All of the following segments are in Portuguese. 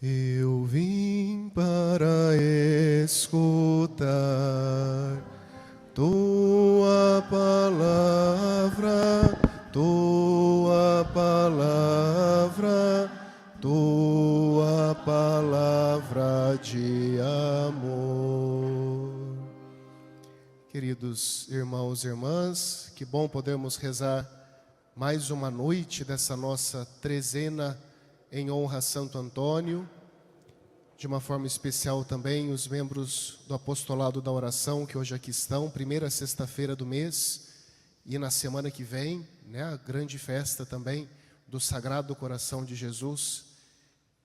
Eu vim para escutar tua palavra, tua palavra, tua palavra de amor. Queridos irmãos e irmãs, que bom podermos rezar mais uma noite dessa nossa trezena em honra a Santo Antônio. De uma forma especial também os membros do apostolado da oração que hoje aqui estão, primeira sexta-feira do mês, e na semana que vem, a grande festa também do Sagrado Coração de Jesus,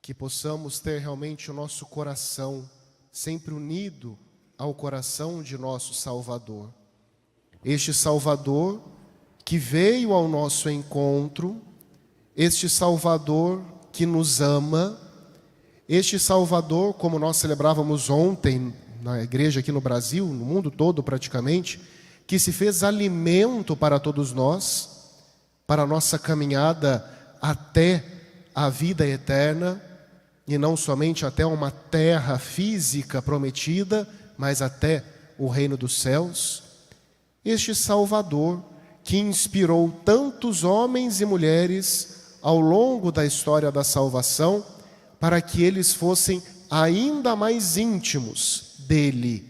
que possamos ter realmente o nosso coração sempre unido ao coração de nosso Salvador. Este Salvador que veio ao nosso encontro, este Salvador que nos ama, este Salvador, como nós celebrávamos ontem na igreja aqui no Brasil, no mundo todo praticamente, que se fez alimento para todos nós, para a nossa caminhada até a vida eterna, e não somente até uma terra física prometida, mas até o reino dos céus. Este Salvador que inspirou tantos homens e mulheres ao longo da história da salvação, para que eles fossem ainda mais íntimos dele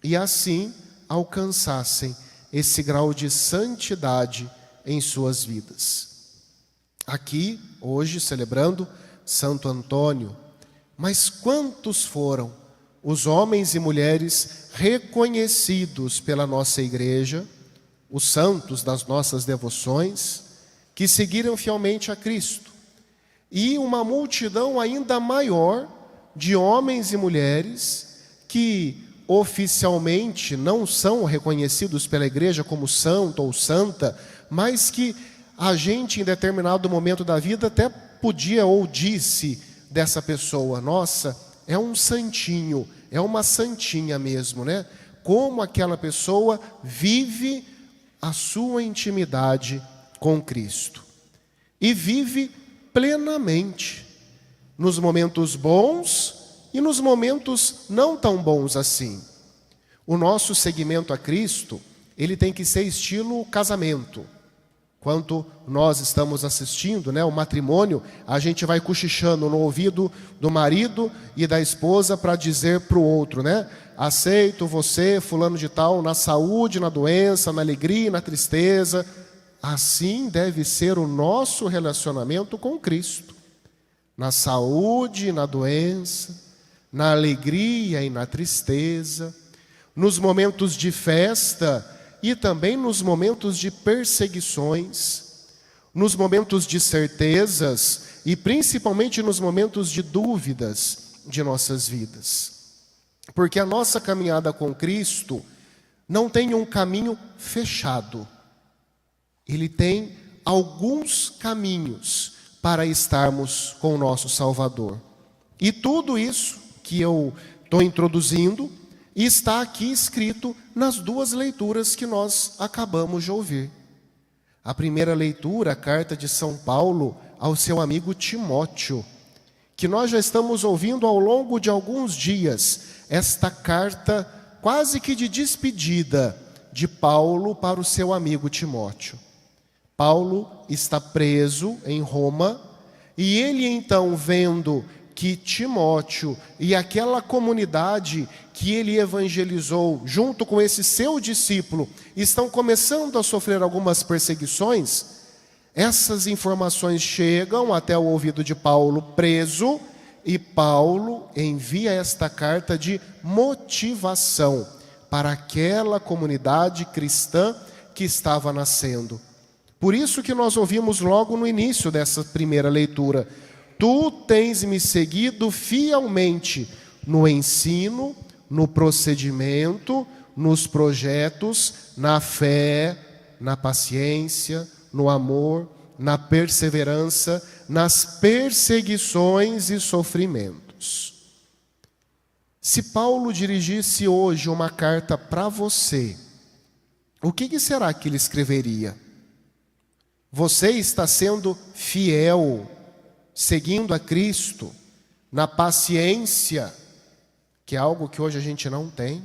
e assim alcançassem esse grau de santidade em suas vidas. Aqui, hoje, celebrando Santo Antônio, mas quantos foram os homens e mulheres reconhecidos pela nossa igreja, os santos das nossas devoções, que seguiram fielmente a Cristo, e uma multidão ainda maior de homens e mulheres que oficialmente não são reconhecidos pela igreja como santo ou santa, mas que a gente em determinado momento da vida até podia ou disse dessa pessoa: nossa, é um santinho, é uma santinha mesmo, né? Como aquela pessoa vive a sua intimidade com Cristo. E vive plenamente, nos momentos bons e nos momentos não tão bons assim. O nosso seguimento a Cristo, ele tem que ser estilo casamento. Quando nós estamos assistindo, o matrimônio, a gente vai cochichando no ouvido do marido e da esposa para dizer para o outro, aceito você, fulano de tal, na saúde, na doença, na alegria e na tristeza. Assim deve ser o nosso relacionamento com Cristo. Na saúde e na doença, na alegria e na tristeza, nos momentos de festa e também nos momentos de perseguições, nos momentos de certezas e principalmente nos momentos de dúvidas de nossas vidas. Porque a nossa caminhada com Cristo não tem um caminho fechado. Ele tem alguns caminhos para estarmos com o nosso Salvador. E tudo isso que eu estou introduzindo está aqui escrito nas duas leituras que nós acabamos de ouvir. A primeira leitura, a carta de São Paulo ao seu amigo Timóteo, que nós já estamos ouvindo ao longo de alguns dias, esta carta quase que de despedida de Paulo para o seu amigo Timóteo. Paulo está preso em Roma e ele então, vendo que Timóteo e aquela comunidade que ele evangelizou junto com esse seu discípulo estão começando a sofrer algumas perseguições, essas informações chegam até o ouvido de Paulo preso, e Paulo envia esta carta de motivação para aquela comunidade cristã que estava nascendo. Por isso que nós ouvimos logo no início dessa primeira leitura: tu tens me seguido fielmente no ensino, no procedimento, nos projetos, na fé, na paciência, no amor, na perseverança, nas perseguições e sofrimentos. Se Paulo dirigisse hoje uma carta para você, o que será que ele escreveria? Você está sendo fiel, seguindo a Cristo, na paciência, que é algo que hoje a gente não tem.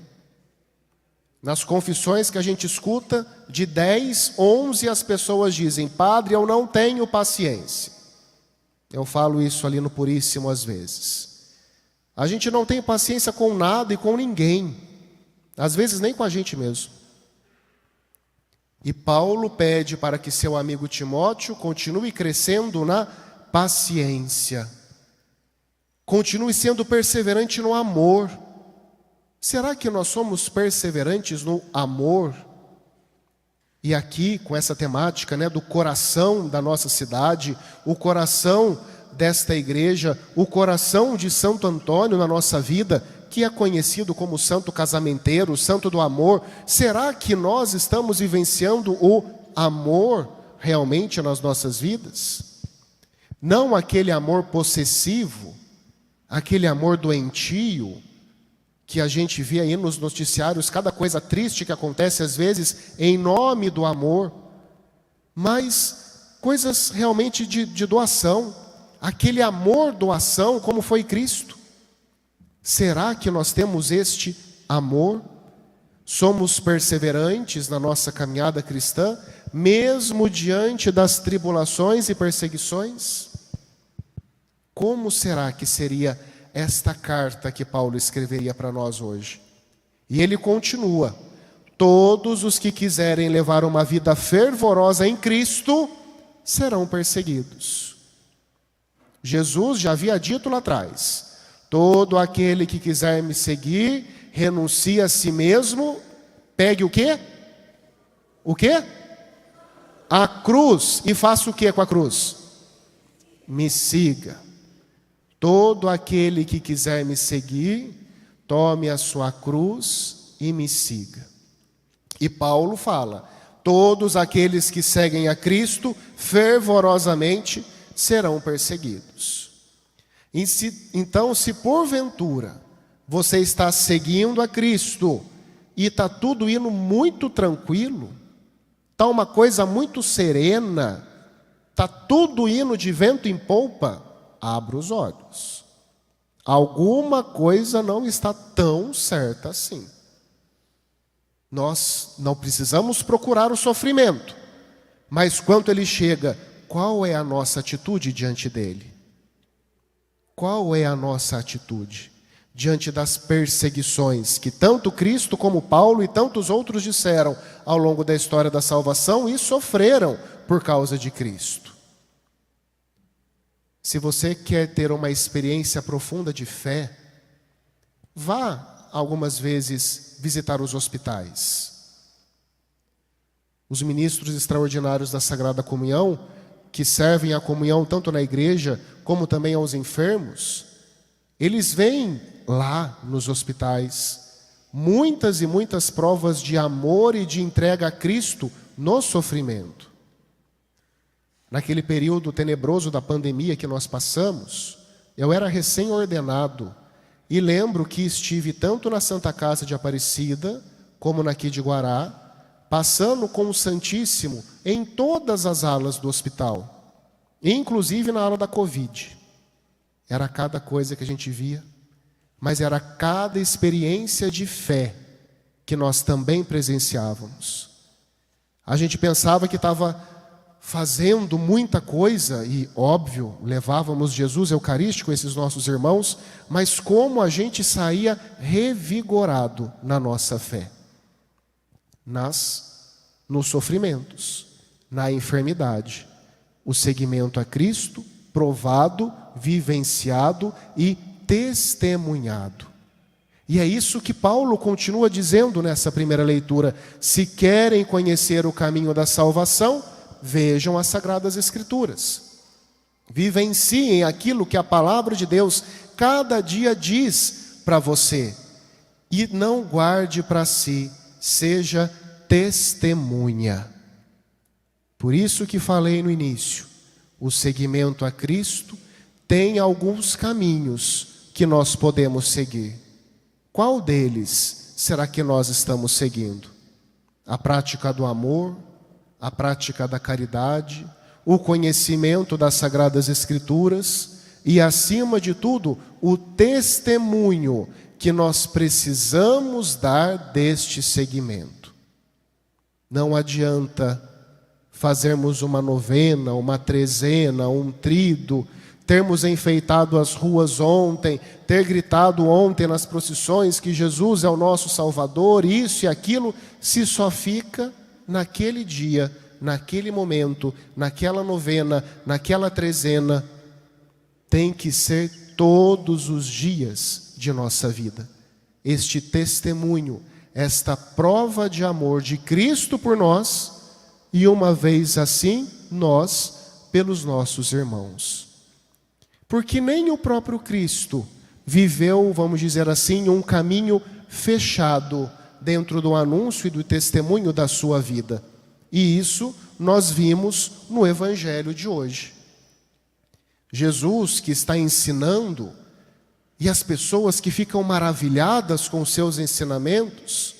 Nas confissões que a gente escuta, de 10, 11 as pessoas dizem: Padre, eu não tenho paciência. Eu falo isso ali no Puríssimo às vezes. A gente não tem paciência com nada e com ninguém, às vezes nem com a gente mesmo. E Paulo pede para que seu amigo Timóteo continue crescendo na paciência, continue sendo perseverante no amor. Será que nós somos perseverantes no amor? E aqui, com essa temática, do coração da nossa cidade, o coração desta igreja, o coração de Santo Antônio na nossa vida, que é conhecido como santo casamenteiro, santo do amor, será que nós estamos vivenciando o amor realmente nas nossas vidas? Não aquele amor possessivo, aquele amor doentio, que a gente vê aí nos noticiários, cada coisa triste que acontece às vezes em nome do amor, mas coisas realmente de doação, aquele amor doação como foi Cristo. Será que nós temos este amor? Somos perseverantes na nossa caminhada cristã, mesmo diante das tribulações e perseguições? Como será que seria esta carta que Paulo escreveria para nós hoje? E ele continua: todos os que quiserem levar uma vida fervorosa em Cristo serão perseguidos. Jesus já havia dito lá atrás: todo aquele que quiser me seguir, renuncie a si mesmo, pegue o quê? O quê? A cruz, e faça o quê com a cruz? Me siga. Todo aquele que quiser me seguir, tome a sua cruz e me siga. E Paulo fala: todos aqueles que seguem a Cristo fervorosamente serão perseguidos. Então, se porventura você está seguindo a Cristo e está tudo indo muito tranquilo, está uma coisa muito serena, está tudo indo de vento em polpa, abra os olhos. Alguma coisa não está tão certa assim. Nós não precisamos procurar o sofrimento, mas quando ele chega, qual é a nossa atitude diante dele? Qual é a nossa atitude diante das perseguições que tanto Cristo como Paulo e tantos outros disseram ao longo da história da salvação e sofreram por causa de Cristo? Se você quer ter uma experiência profunda de fé, vá algumas vezes visitar os hospitais. Os ministros extraordinários da Sagrada Comunhão, que servem a comunhão tanto na igreja como também aos enfermos, eles veem lá nos hospitais muitas e muitas provas de amor e de entrega a Cristo no sofrimento. Naquele período tenebroso da pandemia que nós passamos, eu era recém-ordenado e lembro que estive tanto na Santa Casa de Aparecida como na aqui de Guará, passando com o Santíssimo em todas as alas do hospital, inclusive na ala da Covid. Era cada coisa que a gente via, mas era cada experiência de fé que nós também presenciávamos. A gente pensava que estava fazendo muita coisa e, óbvio, levávamos Jesus Eucarístico, esses nossos irmãos, mas como a gente saía revigorado na nossa fé. Nos sofrimentos, na enfermidade, o seguimento a Cristo, provado, vivenciado e testemunhado. E é isso que Paulo continua dizendo nessa primeira leitura: se querem conhecer o caminho da salvação, vejam as Sagradas Escrituras, vivenciem aquilo que a palavra de Deus cada dia diz para você, e não guarde para si, seja testemunha. Por isso que falei no início, o seguimento a Cristo tem alguns caminhos que nós podemos seguir. Qual deles será que nós estamos seguindo? A prática do amor, a prática da caridade, o conhecimento das Sagradas Escrituras, e, acima de tudo, o testemunho que nós precisamos dar deste segmento. Não adianta fazermos uma novena, uma trezena, um tríduo, termos enfeitado as ruas ontem, ter gritado ontem nas procissões que Jesus é o nosso Salvador, isso e aquilo, se só fica naquele dia, naquele momento, naquela novena, naquela trezena. Tem que ser todos os dias de nossa vida. Este testemunho, esta prova de amor de Cristo por nós, e uma vez assim, nós pelos nossos irmãos. Porque nem o próprio Cristo viveu, vamos dizer assim, um caminho fechado dentro do anúncio e do testemunho da sua vida. E isso nós vimos no Evangelho de hoje. Jesus, que está ensinando, e as pessoas que ficam maravilhadas com os seus ensinamentos,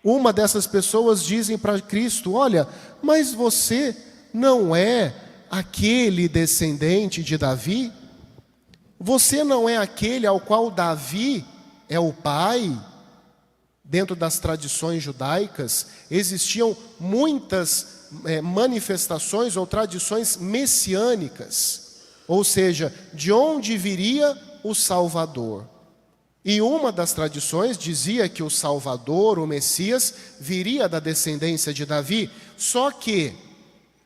uma dessas pessoas dizem para Cristo: olha, mas você não é aquele descendente de Davi? Você não é aquele ao qual Davi é o pai? Dentro das tradições judaicas, existiam muitas manifestações ou tradições messiânicas, ou seja, de onde viria o Salvador. E uma das tradições dizia que o Salvador, o Messias, viria da descendência de Davi, só que,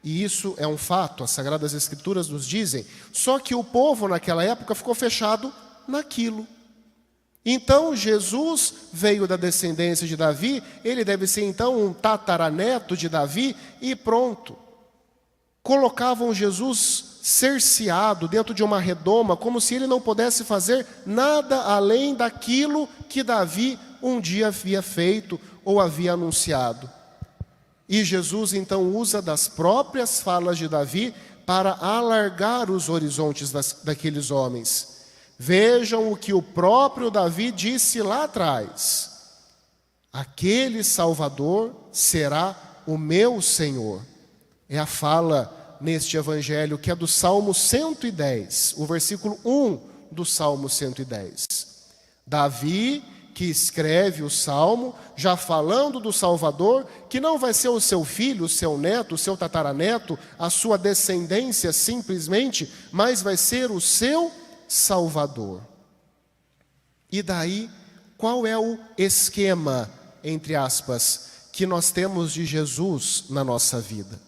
e isso é um fato, as Sagradas Escrituras nos dizem, só que o povo naquela época ficou fechado naquilo. Então Jesus veio da descendência de Davi, ele deve ser então um tataraneto de Davi e pronto. Colocavam Jesus cerceado dentro de uma redoma, como se ele não pudesse fazer nada além daquilo que Davi um dia havia feito ou havia anunciado. E Jesus então usa das próprias falas de Davi para alargar os horizontes daqueles homens. Vejam o que o próprio Davi disse lá atrás: aquele Salvador será o meu Senhor. É a fala neste Evangelho que é do Salmo 110, o versículo 1 do Salmo 110. Davi, que escreve o Salmo, já falando do Salvador, que não vai ser o seu filho, o seu neto, o seu tataraneto, a sua descendência simplesmente, mas vai ser o seu Salvador. E daí, qual é o esquema, entre aspas, que nós temos de Jesus na nossa vida?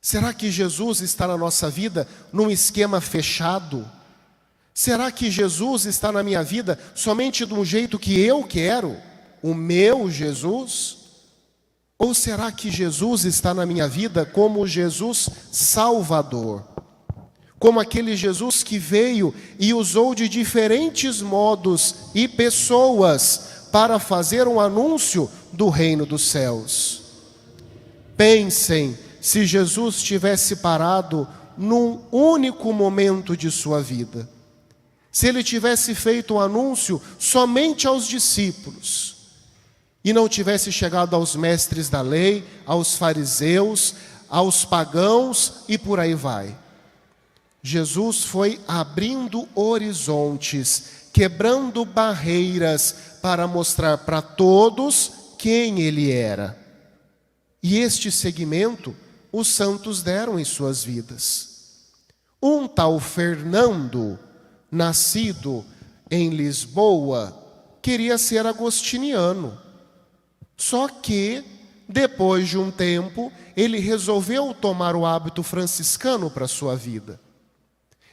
Será que Jesus está na nossa vida num esquema fechado? Será que Jesus está na minha vida somente de um jeito que eu quero, o meu Jesus? Ou será que Jesus está na minha vida como Jesus Salvador? Como aquele Jesus que veio e usou de diferentes modos e pessoas para fazer um anúncio do reino dos céus. Pensem se Jesus tivesse parado num único momento de sua vida. Se ele tivesse feito um anúncio somente aos discípulos e não tivesse chegado aos mestres da lei, aos fariseus, aos pagãos e por aí vai. Jesus foi abrindo horizontes, quebrando barreiras para mostrar para todos quem ele era. E este segmento os santos deram em suas vidas. Um tal Fernando, nascido em Lisboa, queria ser agostiniano. Só que, depois de um tempo, ele resolveu tomar o hábito franciscano para a sua vida.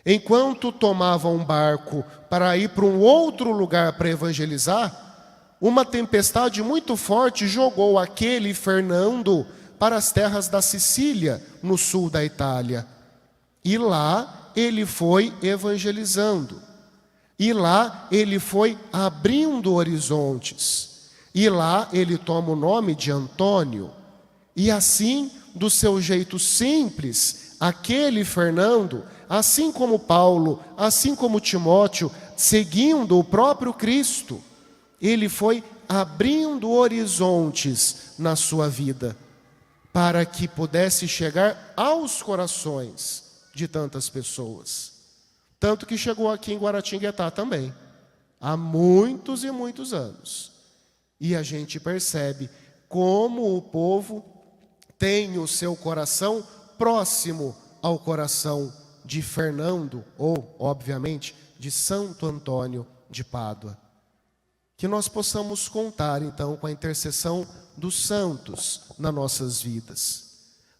Enquanto tomava um barco para ir para um outro lugar para evangelizar, uma tempestade muito forte jogou aquele Fernando para as terras da Sicília, no sul da Itália. E lá ele foi evangelizando. E lá ele foi abrindo horizontes. E lá ele toma o nome de Antônio. E assim, do seu jeito simples, aquele Fernando, assim como Paulo, assim como Timóteo, seguindo o próprio Cristo, ele foi abrindo horizontes na sua vida, para que pudesse chegar aos corações de tantas pessoas. Tanto que chegou aqui em Guaratinguetá também, há muitos e muitos anos. E a gente percebe como o povo tem o seu coração próximo ao coração de Fernando, ou, obviamente, de Santo Antônio de Pádua. Que nós possamos contar, então, com a intercessão dos santos nas nossas vidas,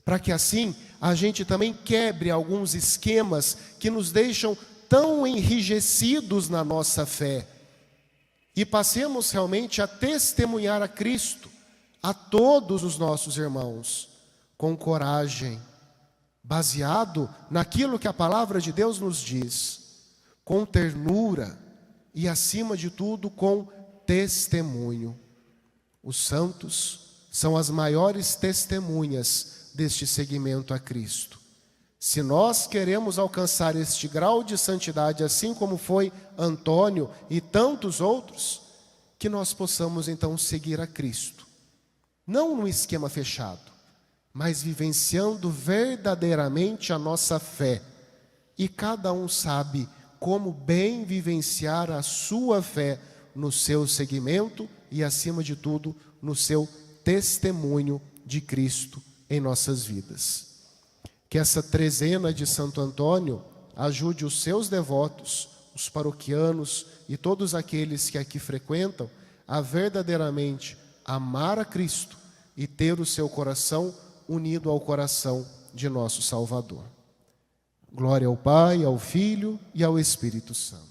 para que assim a gente também quebre alguns esquemas que nos deixam tão enrijecidos na nossa fé e passemos realmente a testemunhar a Cristo a todos os nossos irmãos com coragem, baseado naquilo que a palavra de Deus nos diz, com ternura e, acima de tudo, com testemunho. Os santos são as maiores testemunhas deste seguimento a Cristo. Se nós queremos alcançar este grau de santidade, assim como foi Antônio e tantos outros, que nós possamos então seguir a Cristo, não num esquema fechado, mas vivenciando verdadeiramente a nossa fé. E cada um sabe como bem vivenciar a sua fé no seu seguimento e, acima de tudo, no seu testemunho de Cristo em nossas vidas. Que essa trezena de Santo Antônio ajude os seus devotos, os paroquianos e todos aqueles que aqui frequentam a verdadeiramente amar a Cristo e ter o seu coração unido ao coração de nosso Salvador. Glória ao Pai, ao Filho e ao Espírito Santo.